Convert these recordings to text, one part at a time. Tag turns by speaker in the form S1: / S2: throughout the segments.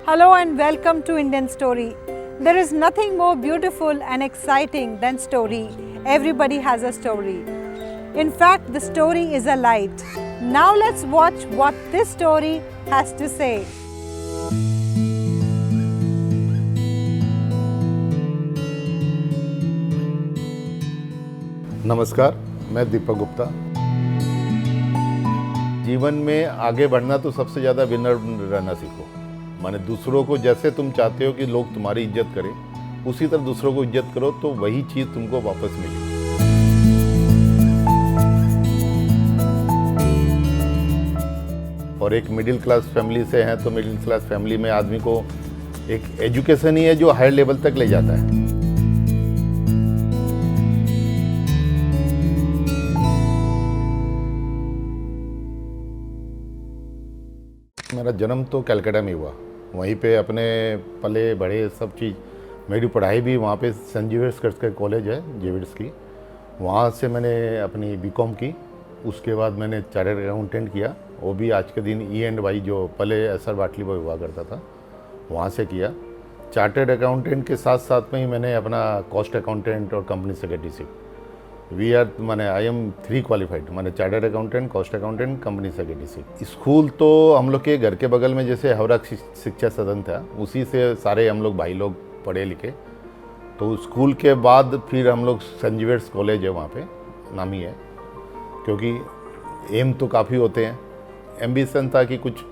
S1: Hello and welcome to Indian Story. There is nothing more beautiful and exciting than story. Everybody has a story. In fact, the story is a light. Now let's watch what this story has to say.
S2: नमस्कार, मैं दीपक गुप्ता। जीवन में आगे बढ़ना तो सबसे ज़्यादा विनम्र रहना सीखो। माने दूसरों को जैसे तुम चाहते हो कि लोग तुम्हारी इज्जत करें, उसी तरह दूसरों को इज्जत करो तो वही चीज़ तुमको वापस मिलेगी। और एक मिडिल क्लास फैमिली से हैं तो मिडिल क्लास फैमिली में आदमी को एक एजुकेशन ही है जो हायर लेवल तक ले जाता है। मेरा जन्म तो कलकत्ता में हुआ, वहीं पे अपने पले बढ़े सब चीज़। मेरी पढ़ाई भी वहाँ पे सेंट जेवियर्स करके कॉलेज है जेवियर्स की, वहाँ से मैंने अपनी बीकॉम की। उसके बाद मैंने चार्टर्ड अकाउंटेंट किया, वो भी आज के दिन E&Y जो पले एसआर बाटली पर हुआ करता था वहाँ से किया। चार्टर्ड अकाउंटेंट के साथ साथ में ही मैंने अपना कॉस्ट अकाउंटेंट और कंपनी सेक्रेटरी सीख। आई एम 3 क्वालिफाइड, मैंने chartered accountant, cost accountant, company secretary. School तो हम लोग के घर के बगल में जैसे हावड़ा शिक्षा सदन था, उसी से सारे हम लोग भाई लोग पढ़े लिखे। तो स्कूल के बाद फिर हम लोग सेंट जेवियर्स कॉलेज है, वहाँ पे नामी है, क्योंकि एम तो काफ़ी होते हैं। एम्बिशन था कि कुछ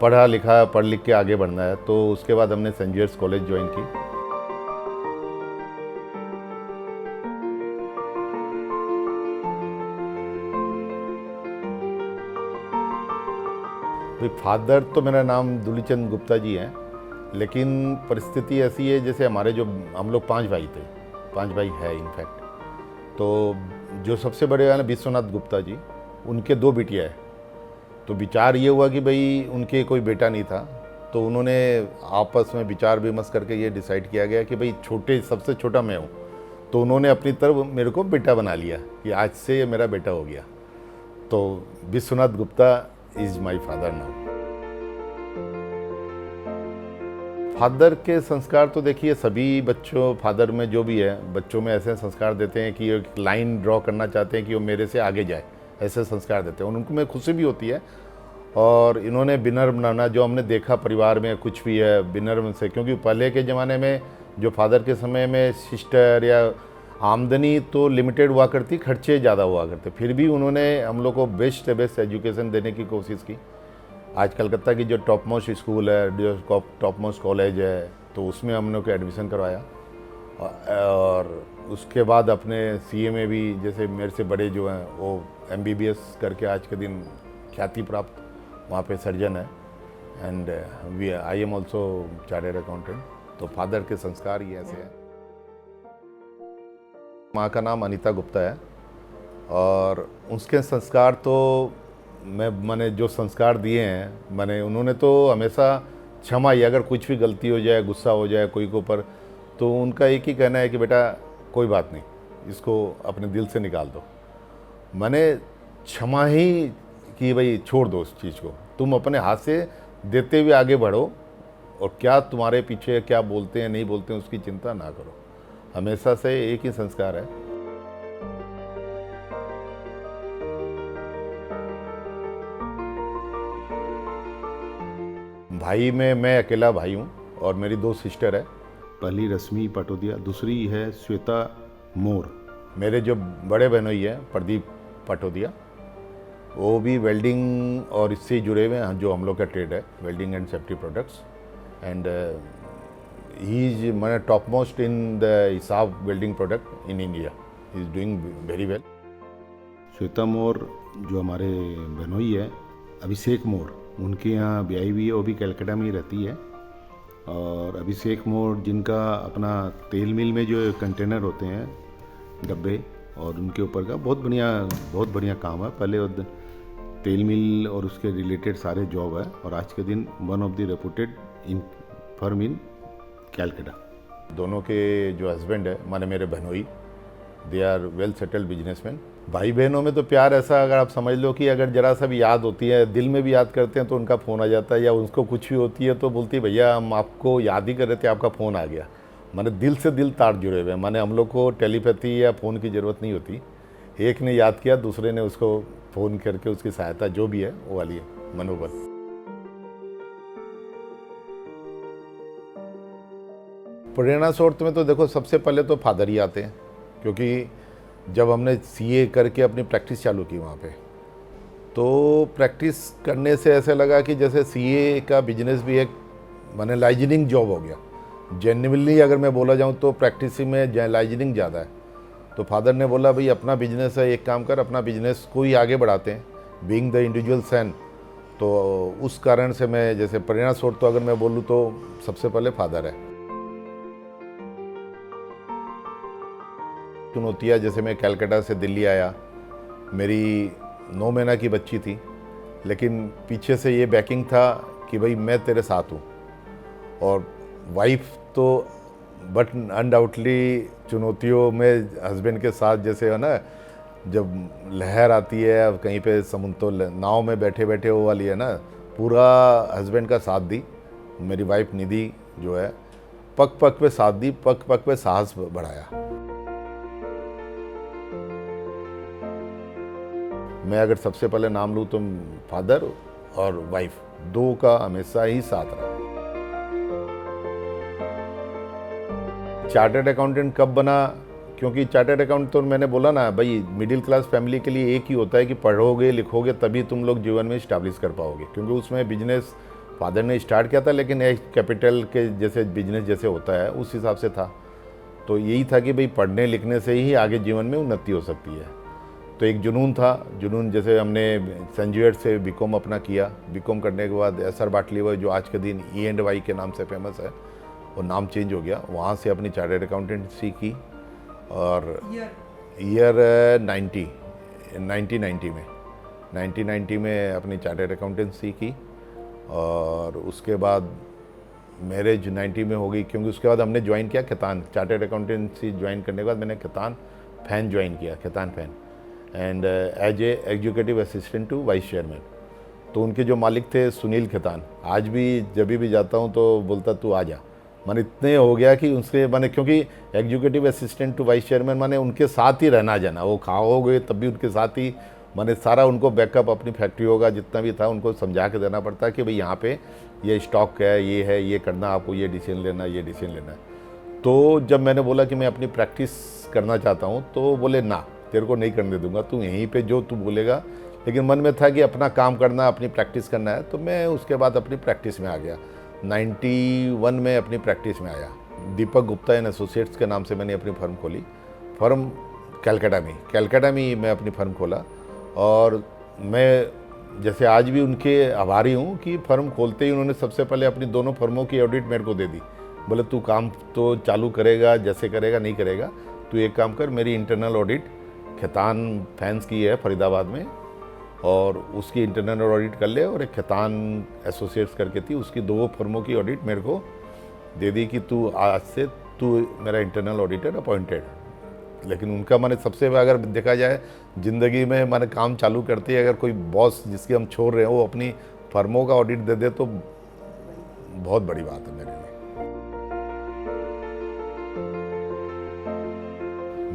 S2: पढ़ लिख के आगे बढ़ना है, तो उसके बाद हमने सेंट जेवियर्स कॉलेज ज्वाइन की। फादर तो मेरा नाम दुलीचंद गुप्ता जी हैं, लेकिन परिस्थिति ऐसी है जैसे हमारे जो हम लोग 5 भाई थे, 5 भाई है इनफैक्ट। तो जो सबसे बड़े हैं विश्वनाथ गुप्ता जी, उनके 2 बेटियाँ हैं। तो विचार ये हुआ कि भाई उनके कोई बेटा नहीं था, तो उन्होंने आपस में विचार विमर्श करके ये डिसाइड किया गया कि भाई सबसे छोटा मैं हूँ, तो उन्होंने अपनी तरफ मेरे को बेटा बना लिया कि आज से ये मेरा बेटा हो गया। तो Vishwanath Gupta is my father now. Father के संस्कार तो देखिए सभी बच्चों, फादर में जो भी है, बच्चों में ऐसे संस्कार देते हैं कि एक लाइन ड्रॉ करना चाहते हैं कि वो मेरे से आगे जाए, ऐसे संस्कार देते हैं। उनको में खुशी भी होती है। और इन्होंने विनम्र बनाना, जो हमने देखा परिवार में कुछ भी है विनम्र से, क्योंकि पहले के ज़माने में जो फादर के समय में सिस्टर या आमदनी तो लिमिटेड हुआ करती, खर्चे ज़्यादा हुआ करते, फिर भी उन्होंने हम लोग को बेस्ट से बेस्ट एजुकेशन देने की कोशिश की। आज कलकत्ता की जो टॉप मोस्ट स्कूल है, जो टॉप मोस्ट कॉलेज है, तो उसमें हम लोग को एडमिशन करवाया। और उसके बाद अपने CA में भी, जैसे मेरे से बड़े जो हैं वो MBBS करके आज के दिन ख्याति प्राप्त वहाँ पे सर्जन है। And I am also chartered accountant. तो फादर के संस्कार ही ऐसे हैं। माँ का नाम अनीता गुप्ता है, और उसके संस्कार तो मैंने जो संस्कार दिए हैं, उन्होंने तो हमेशा क्षमा ही, अगर कुछ भी गलती हो जाए, गुस्सा हो जाए कोई के ऊपर, तो उनका एक ही कहना है कि बेटा कोई बात नहीं, इसको अपने दिल से निकाल दो। मैंने क्षमा ही कि भाई छोड़ दो उस चीज़ को, तुम अपने हाथ से देते हुए आगे बढ़ो, और क्या तुम्हारे पीछे क्या बोलते हैं नहीं बोलते हैं उसकी चिंता ना करो। हमेशा से एक ही संस्कार है। भाई में मैं अकेला भाई हूँ, और मेरी 2 सिस्टर है। पहली रश्मि पटोदिया, दूसरी है श्वेता मोर। मेरे जो बड़े बहनोई है प्रदीप पटोदिया, वो भी वेल्डिंग और इससे जुड़े हुए हैं, जो हम लोग का ट्रेड है welding and safety products. And he is मैंने टॉप मोस्ट इन द हिसाब welding product in India, he is doing very well. Shweta More जो हमारे बहनोई है, अभिषेक मोर, उनके यहाँ ब्याई हुई है, वो भी कलकत्ता में ही रहती है। और अभिषेक मोर जिनका अपना तेल मिल में जो कंटेनर होते हैं डब्बे, और उनके ऊपर का बहुत बढ़िया काम है। पहले तेल मिल और उसके रिलेटेड सारे जॉब है, और आज के दिन one of the reputed in firm in Calcutta. दोनों के जो हस्बैंड है मेरे बहनोई, they are well settled businessman. भाई बहनों में तो प्यार ऐसा, अगर आप समझ लो कि अगर जरा सा भी याद होती है, दिल में भी याद करते हैं तो उनका फ़ोन आ जाता है, या उसको कुछ भी होती है तो बोलती है भैया हम आपको याद ही कर रहे थे, आपका फ़ोन आ गया। माने दिल से दिल तार जुड़े हुए हैं। माने हम लोग को टेलीपैथी या फ़ोन की ज़रूरत नहीं होती, एक ने याद किया दूसरे ने उसको फ़ोन करके उसकी सहायता जो भी है वो वाली है मनोबल। प्रेरणा स्रोत में तो देखो सबसे पहले तो फादर ही आते हैं, क्योंकि जब हमने सीए करके अपनी प्रैक्टिस चालू की वहाँ पे, तो प्रैक्टिस करने से ऐसे लगा कि जैसे सीए का बिजनेस भी एक माने लाइजनिंग जॉब हो गया। जेन्युइनली अगर मैं बोला जाऊँ तो प्रैक्टिस में लाइजनिंग ज़्यादा है। तो फादर ने बोला भाई अपना बिजनेस है, एक काम कर अपना बिजनेस को ही आगे बढ़ाते हैं, बीइंग द इंडिविजुअल सन। तो उस कारण से मैं जैसे प्रेरणा स्रोत तो अगर मैं बोलूँ तो सबसे पहले फादर है। चुनौतियाँ, जैसे मैं कलकत्ता से दिल्ली आया, मेरी 9 महीना की बच्ची थी, लेकिन पीछे से ये बैकिंग था कि भाई मैं तेरे साथ हूँ। और वाइफ तो बट अनडाउटली चुनौतियों में हस्बैंड के साथ जैसे है ना, जब लहर आती है अब कहीं पे समुद्र, तो नाव में बैठे बैठे वो वाली है ना, पूरा हस्बैंड का साथ दी। मेरी वाइफ निधि जो है पग पग पे साथ दी, पग पग पे साहस बढ़ाया। मैं अगर सबसे पहले नाम लूँ तो फादर और वाइफ दो का हमेशा ही साथ रहा। चार्टर्ड अकाउंटेंट कब बना? क्योंकि चार्टर्ड अकाउंट तो मैंने बोला ना भाई, मिडिल क्लास फैमिली के लिए एक ही होता है कि पढ़ोगे लिखोगे तभी तुम लोग जीवन में इस्टेब्लिश कर पाओगे। क्योंकि उसमें बिजनेस फादर ने स्टार्ट किया था, लेकिन एक कैपिटल के जैसे बिजनेस जैसे होता है उस हिसाब से था। तो यही था कि भाई पढ़ने लिखने से ही आगे जीवन में उन्नति हो सकती है। तो एक जुनून था, जुनून जैसे हमने संजीवियर से बीकॉम अपना किया। बीकॉम करने के बाद एसआर बाटलीवर जो आज के दिन E&Y के नाम से फेमस है, वो नाम चेंज हो गया, वहाँ से अपनी चार्टर्ड अकाउंटेंसी की। और ईयर 1990 में अपनी चार्टर्ड अकाउंटेंसी की। और उसके बाद मैरिज 90 में हो गई, क्योंकि उसके बाद हमने ज्वाइन किया खैतान। चार्टर्ड अकाउंटेंसी ज्वाइन करने के बाद मैंने खैतान फैन ज्वाइन किया, Khaitan fan, and as a executive assistant to vice chairman. तो उनके जो मालिक थे सुनील खैतान, आज भी जब भी जाता हूँ तो बोलता तू आ जा। माने इतने हो गया कि उसके माने, क्योंकि executive assistant to vice chairman माने उनके साथ ही रहना जाना, वो खाओगे तब भी उनके साथ ही, माने सारा उनको बैकअप अपनी फैक्ट्री होगा जितना भी था उनको समझा के देना पड़ता है कि भाई यहाँ पे ये स्टॉक है, ये करना, आपको ये डिसीजन लेना, ये डिसीजन लेना है। तो जब मैंने बोला कि मैं अपनी प्रैक्टिस करना चाहता हूँ तो बोले ना, तेरे को नहीं करने दूंगा, तू यहीं पे जो तू बोलेगा। लेकिन मन में था कि अपना काम करना, अपनी प्रैक्टिस करना है। तो मैं उसके बाद अपनी प्रैक्टिस में आ गया। 91 में अपनी प्रैक्टिस में आया। दीपक गुप्ता एंड एसोसिएट्स के नाम से मैंने अपनी फर्म खोली। फर्म कलकत्ता में मैं अपनी फर्म खोला। और मैं जैसे आज भी उनके आभारी हूँ कि फर्म खोलते ही उन्होंने सबसे पहले अपनी दोनों फर्मों की ऑडिट मेरे को दे दी। बोले तू काम तो चालू करेगा, जैसे करेगा नहीं करेगा, तू एक काम कर, मेरी इंटरनल ऑडिट खैतान फैंस की है फरीदाबाद में, और उसकी इंटरनल ऑडिट कर ले। और एक खैतान एसोसिएट्स करके थी, उसकी 2 फर्मों की ऑडिट मेरे को दे दी कि तू आज से तू मेरा इंटरनल ऑडिटर अपॉइंटेड। लेकिन उनका मैंने सबसे अगर देखा जाए ज़िंदगी में मैंने काम चालू करते ही अगर कोई बॉस जिसकी हम छोड़ रहे हैं वो अपनी फर्मों का ऑडिट दे दे तो बहुत बड़ी बात है मेरे लिए।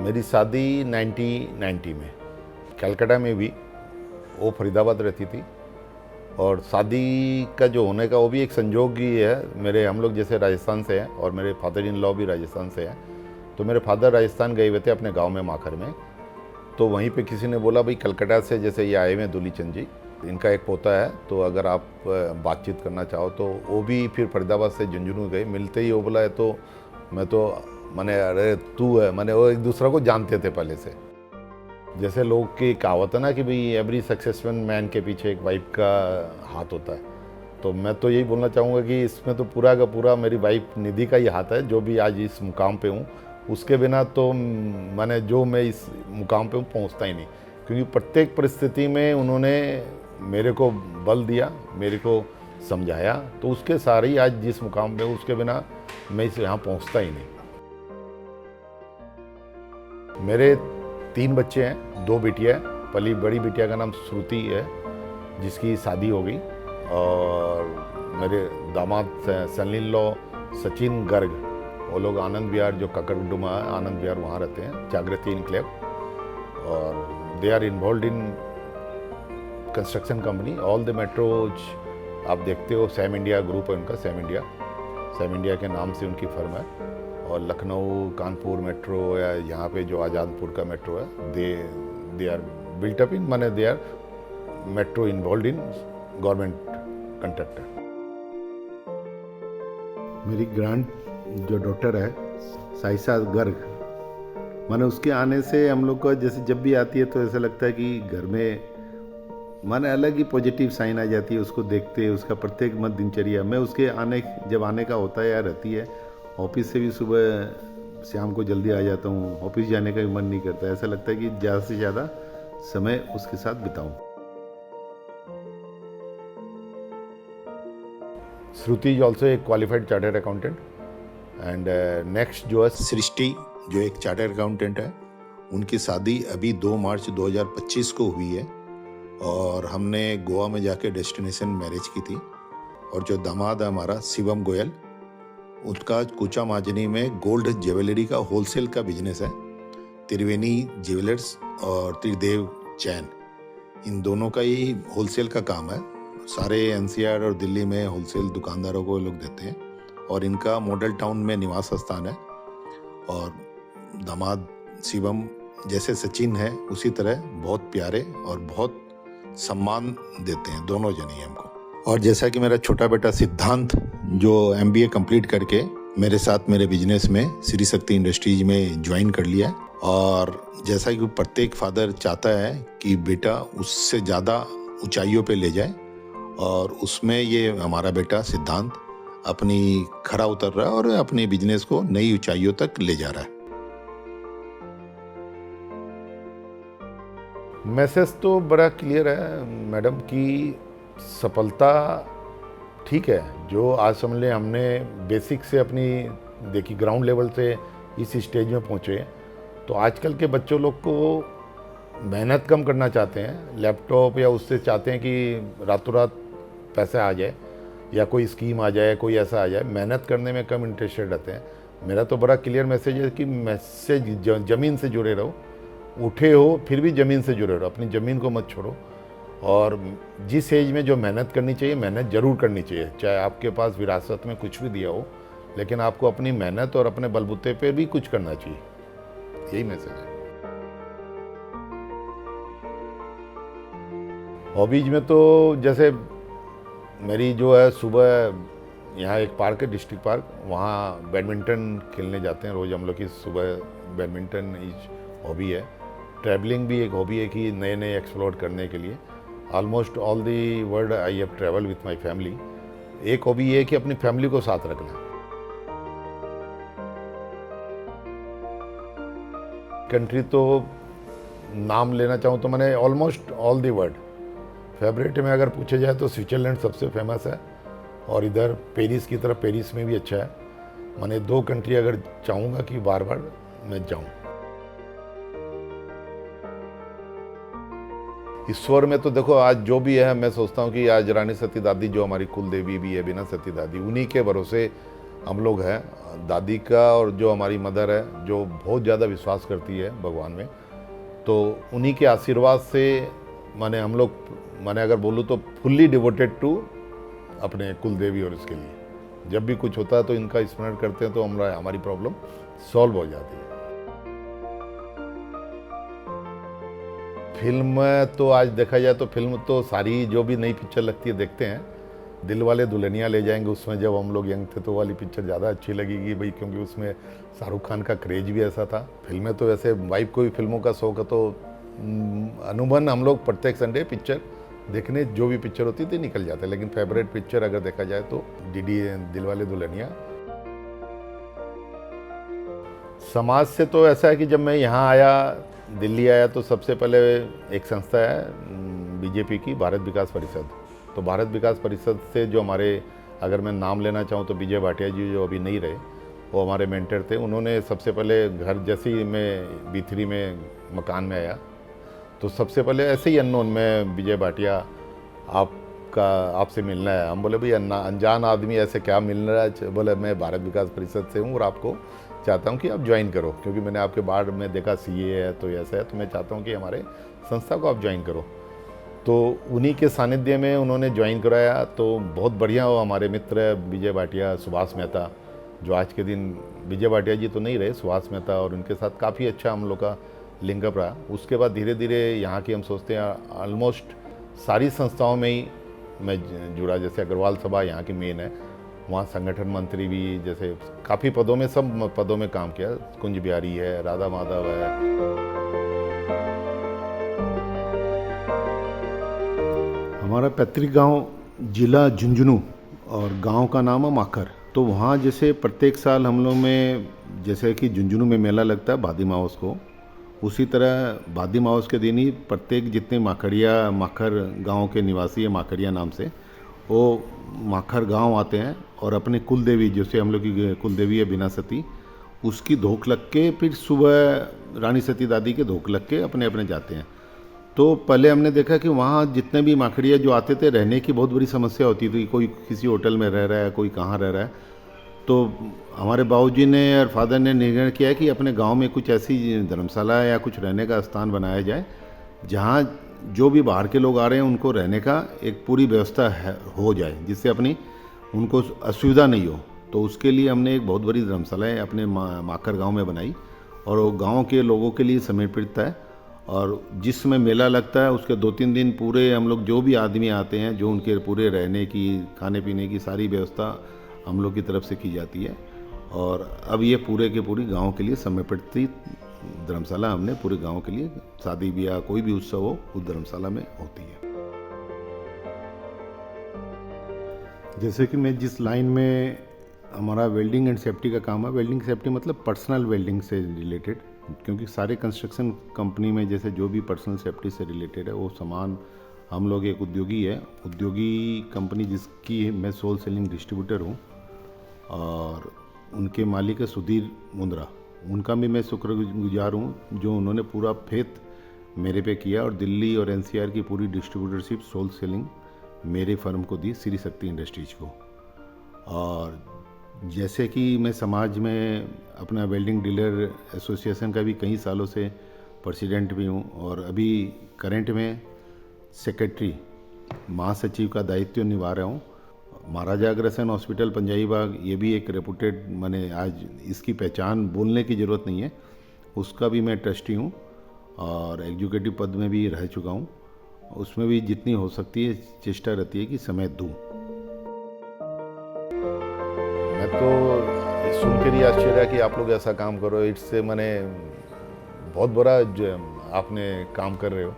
S2: मेरी शादी 1990 में, कलकत्ता में भी, वो फरीदाबाद रहती थी। और शादी का जो होने का वो भी एक संजोग ही है। हम लोग जैसे राजस्थान से हैं और मेरे फादर इन लॉ भी राजस्थान से हैं। तो मेरे फादर राजस्थान गए हुए थे अपने गांव में माखर में। तो वहीं पे किसी ने बोला भाई कलकत्ता से जैसे ये आए हुए हैं दूलीचंद जी, इनका एक पोता है, तो अगर आप बातचीत करना चाहो तो वो भी फिर फरीदाबाद से झुंझुनू गए। मिलते ही वो बोला है, तो मैं तो मैंने अरे तू है, मैंने वो एक दूसरे को जानते थे पहले से। जैसे लोग की कहावत है ना कि भाई एवरी सक्सेसफुल मैन के पीछे एक वाइफ का हाथ होता है। तो मैं तो यही बोलना चाहूँगा कि इसमें तो पूरा का पूरा मेरी वाइफ निधि का ही हाथ है, जो भी आज इस मुकाम पे हूँ। उसके बिना तो मैं इस मुकाम पे पहुँचता ही नहीं, क्योंकि प्रत्येक परिस्थिति में उन्होंने मेरे को बल दिया, मेरे को समझाया। तो उसके सारे ही आज जिस मुकाम पे, उसके बिना मैं इस यहाँ पहुँचता ही नहीं। मेरे 3 बच्चे हैं, 2 बेटियां हैं। पहली बड़ी बिटिया का नाम श्रुति है, जिसकी शादी हो गई, और मेरे दामाद सन इन लॉ सचिन गर्ग, वो लोग आनंद विहार जो ककरगुड्डू में है, आनंद विहार वहाँ रहते हैं, जागृति इनक्लेव, और they are involve in construction company. All the metros आप देखते हो, सैम इंडिया ग्रुप है उनका, सैम इंडिया के नाम से उनकी फर्म है। और लखनऊ कानपुर मेट्रो या यहाँ पे जो आज़ादपुर का मेट्रो है, they are built up in, माने they are metro involve in government contractor. मेरी ग्रैंड जो डॉटर है साइसा गर्ग, माने उसके आने से हम लोग को जैसे जब भी आती है तो ऐसा लगता है कि घर में माने अलग ही पॉजिटिव साइन आ जाती है। उसको देखते उसका प्रत्येक मत दिनचर्या मैं उसके जब आने का होता है या रहती है, ऑफिस से भी सुबह शाम को जल्दी आ जाता हूँ, ऑफिस जाने का भी मन नहीं करता। ऐसा लगता है कि ज़्यादा से ज़्यादा समय उसके साथ बिताऊं। श्रुति इज ऑल्सो एक qualified chartered accountant, and next जो है सृष्टि जो एक चार्टर्ड अकाउंटेंट है, उनकी शादी अभी 2 मार्च 2025 को हुई है, और हमने गोवा में जाके डेस्टिनेशन मैरिज की थी। और जो दामाद है हमारा शिवम गोयल, उसका कुचा माजनी में गोल्ड ज्वेलरी का होलसेल का बिजनेस है, त्रिवेणी ज्वेलर्स और त्रिदेव चैन, इन दोनों का ही होलसेल का काम है। सारे एनसीआर और दिल्ली में होलसेल दुकानदारों को लोग देते हैं, और इनका मॉडल टाउन में निवास स्थान है। और दामाद शिवम जैसे सचिन है उसी तरह बहुत प्यारे और बहुत सम्मान देते हैं दोनों जने हमको। और जैसा कि मेरा छोटा बेटा सिद्धांत जो MBA कंप्लीट करके मेरे साथ मेरे बिजनेस में श्री शक्ति इंडस्ट्रीज में ज्वाइन कर लिया, और जैसा कि प्रत्येक फादर चाहता है कि बेटा उससे ज़्यादा ऊंचाइयों पे ले जाए, और उसमें ये हमारा बेटा सिद्धांत अपनी खरा उतर रहा है और अपने बिजनेस को नई ऊंचाइयों तक ले जा रहा है। मैसेज तो बड़ा क्लियर है मैडम कि सफलता ठीक है, जो आज समझ लें हमने बेसिक से अपनी देखी ग्राउंड लेवल से इस स्टेज में पहुँचे, तो आजकल के बच्चों लोग को मेहनत कम करना चाहते हैं, लैपटॉप या उससे चाहते हैं कि रातों रात पैसा आ जाए या कोई स्कीम आ जाए, कोई ऐसा आ जाए, मेहनत करने में कम इंटरेस्टेड रहते हैं। मेरा तो बड़ा क्लियर मैसेज है कि मैसेज ज़मीन से जुड़े रहो, उठे हो फिर भी ज़मीन से जुड़े रहो, अपनी ज़मीन को मत छोड़ो, और जिस एज में जो मेहनत करनी चाहिए मेहनत ज़रूर करनी चाहिए, चाहे आपके पास विरासत में कुछ भी दिया हो, लेकिन आपको अपनी मेहनत और अपने बलबूते पे भी कुछ करना चाहिए, यही मैसेज है। हॉबीज में तो जैसे मेरी जो है, सुबह यहाँ एक पार्क है डिस्ट्रिक्ट पार्क, वहाँ बैडमिंटन खेलने जाते हैं रोज़ हम लोग की, सुबह बैडमिंटन इज हॉबी है। ट्रैवलिंग भी एक हॉबी है कि नए नए एक्सप्लोर करने के लिए। Almost all the world I have travel with my family. एक हॉबी ये है कि अपनी फैमिली को साथ रखना। कंट्री तो नाम लेना चाहूँ तो मैंने almost all the world, favourite में अगर पूछे जाए तो स्विट्ज़रलैंड सबसे फेमस है, और इधर पेरिस की तरफ, पेरिस में भी अच्छा है। मैंने 2 कंट्री अगर चाहूँगा कि बार बार मैं जाऊँ। ईश्वर में तो देखो आज जो भी है, मैं सोचता हूँ कि आज रानी सती दादी जो हमारी कुल देवी भी है, बिना सती दादी, उन्हीं के भरोसे हम लोग हैं। दादी का और जो हमारी मदर है जो बहुत ज़्यादा विश्वास करती है भगवान में, तो उन्हीं के आशीर्वाद से माने हम लोग, मैंने अगर बोलूँ तो फुल्ली डिवोटेड टू अपने कुल देवी। और इसके लिए जब भी कुछ होता है तो इनका स्मरण करते हैं तो हमारी प्रॉब्लम सॉल्व हो जाती है। फिल्म तो आज देखा जाए तो फिल्म तो सारी जो भी नई पिक्चर लगती है देखते हैं। दिल वाले दुल्हनिया ले जाएंगे, उसमें जब हम लोग यंग थे तो वाली पिक्चर ज़्यादा अच्छी लगेगी भाई, क्योंकि उसमें शाहरुख खान का क्रेज भी ऐसा था। फिल्में तो वैसे वाइफ को भी फिल्मों का शौक है, तो अनुभव हम लोग प्रत्येक संडे पिक्चर देखने जो भी पिक्चर होती थी निकल जाते, लेकिन फेवरेट पिक्चर अगर देखा जाए तो डीडी दिल वाले दुल्हनिया। समाज से तो ऐसा है कि जब मैं यहाँ आया, दिल्ली आया, तो सबसे पहले एक संस्था है बीजेपी की, भारत विकास परिषद। तो भारत विकास परिषद से जो हमारे, अगर मैं नाम लेना चाहूँ तो विजय भाटिया जी जो अभी नहीं रहे, वो हमारे मेंटर थे। उन्होंने सबसे पहले घर, जैसे ही मैं B3 में मकान में आया तो सबसे पहले ऐसे ही अननोन में, विजय भाटिया आपसे मिलना है। हम बोले भाई अनजान आदमी ऐसे क्या मिल रहा है? बोले मैं भारत विकास परिषद से हूँ और आपको चाहता हूँ कि आप ज्वाइन करो, क्योंकि मैंने आपके बारे में देखा CA है तो ऐसा है, तो मैं चाहता हूँ कि हमारे संस्था को आप ज्वाइन करो। तो उन्हीं के सानिध्य में उन्होंने ज्वाइन कराया। तो बहुत बढ़िया हो, हमारे मित्र विजय भाटिया, सुभाष मेहता, जो आज के दिन विजय भाटिया जी तो नहीं रहे, सुभाष मेहता, और उनके साथ काफ़ी अच्छा हम लोग का लिंकअप रहा। उसके बाद धीरे धीरे यहाँ की हम सोचते हैं ऑलमोस्ट सारी संस्थाओं में ही मैं जुड़ा। जैसे अग्रवाल सभा यहाँ की मेन है, वहाँ संगठन मंत्री भी, जैसे काफ़ी पदों में, सब पदों में काम किया। कुंज बिहारी है, राधा माधव है। हमारा पैतृक गांव जिला झुंझुनू और गांव का नाम है माखर। तो वहाँ जैसे प्रत्येक साल हम लोग में, जैसे कि झुंझुनू में मेला लगता है भादी मावस को, उसी तरह भादी मावस के दिन ही प्रत्येक जितने माखर गांव के निवासी है, माखड़िया नाम से, वो माखर गांव आते हैं और अपने कुल देवी, जैसे हम लोग की कुल देवी है बिना सती, उसकी धोख लग के फिर सुबह रानी सती दादी के धोख लग के अपने अपने जाते हैं। तो पहले हमने देखा कि वहाँ जितने भी माखड़िया जो आते थे, रहने की बहुत बड़ी समस्या होती थी। कोई किसी होटल में रह रहा है, कोई कहाँ रह रहा है। तो हमारे बाबूजी ने और फादर ने निर्णय किया कि अपने गांव में कुछ ऐसी धर्मशाला या कुछ रहने का स्थान बनाया जाए, जहां जो भी बाहर के लोग आ रहे हैं उनको रहने का एक पूरी व्यवस्था हो जाए, जिससे अपनी उनको असुविधा नहीं हो। तो उसके लिए हमने एक बहुत बड़ी धर्मशाला अपने माखर गांव में बनाई, और वो गांव के लोगों के लिए समर्पित है। और जिसमें मेला लगता है उसके 2-3 दिन पूरे हम लोग, जो भी आदमी आते हैं, जो उनके पूरे रहने की, खाने पीने की सारी व्यवस्था हम लोग की तरफ से की जाती है। और अब ये पूरे के पूरी गांव के लिए समर्पित धर्मशाला हमने पूरे गांव के लिए, शादी ब्याह कोई भी उत्सव हो उस धर्मशाला में होती है। जैसे कि मैं जिस लाइन में, हमारा वेल्डिंग एंड सेफ्टी का काम है। वेल्डिंग सेफ्टी मतलब पर्सनल वेल्डिंग से रिलेटेड, क्योंकि सारे कंस्ट्रक्शन कंपनी में जैसे जो भी पर्सनल सेफ्टी से रिलेटेड है वो सामान, हम लोग एक उद्योगी है, उद्योगी कंपनी जिसकी मैं सोल सेलिंग डिस्ट्रीब्यूटर हूँ, और उनके मालिक है सुधीर मुंद्रा। उनका भी मैं शुक्रगुजार हूँ, जो उन्होंने पूरा फेथ मेरे पे किया और दिल्ली और NCR की पूरी डिस्ट्रीब्यूटरशिप सोल सेलिंग मेरे फर्म को दी, श्री शक्ति इंडस्ट्रीज को। और जैसे कि मैं समाज में अपना वेल्डिंग डीलर एसोसिएशन का भी कई सालों से प्रेसिडेंट भी हूँ, और अभी करंट में सेक्रेटरी, महासचिव का दायित्व निभा रहा हूँ। महाराजा अग्रसेन हॉस्पिटल पंजाबी बाग, ये भी एक रेपुटेड, मैंने आज इसकी पहचान बोलने की ज़रूरत नहीं है, उसका भी मैं ट्रस्टी हूँ और एग्जीक्यूटिव पद में भी रह चुका हूँ। उसमें भी जितनी हो सकती है चेष्टा रहती है कि समय दूँ। मैं तो सुन कर ही आश्चर्य है कि आप लोग ऐसा काम करो। इससे मैंने बहुत बड़ा आपने काम कर रहे हो,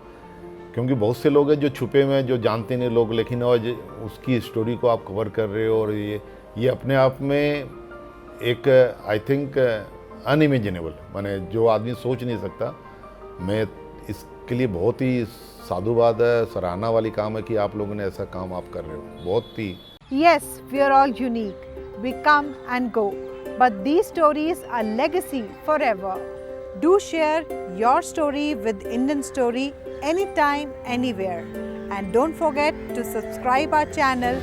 S2: क्योंकि बहुत से लोग हैं जो छुपे में, जो जानते नहीं लोग, लेकिन और उसकी स्टोरी को आप कवर कर रहे हो। और ये अपने आप में एक, आई थिंक, अनइमेजिनेबल, माने जो आदमी सोच नहीं सकता। मैं इसके लिए बहुत ही साधुवाद है, सराहना वाली काम है कि आप लोगों ने ऐसा काम आप कर रहे हो, बहुत ही।
S1: Yes, we are all unique. We come and go, but these stories are legacy forever. Do share your story with Indian Story anytime, anywhere. And don't forget to subscribe our channel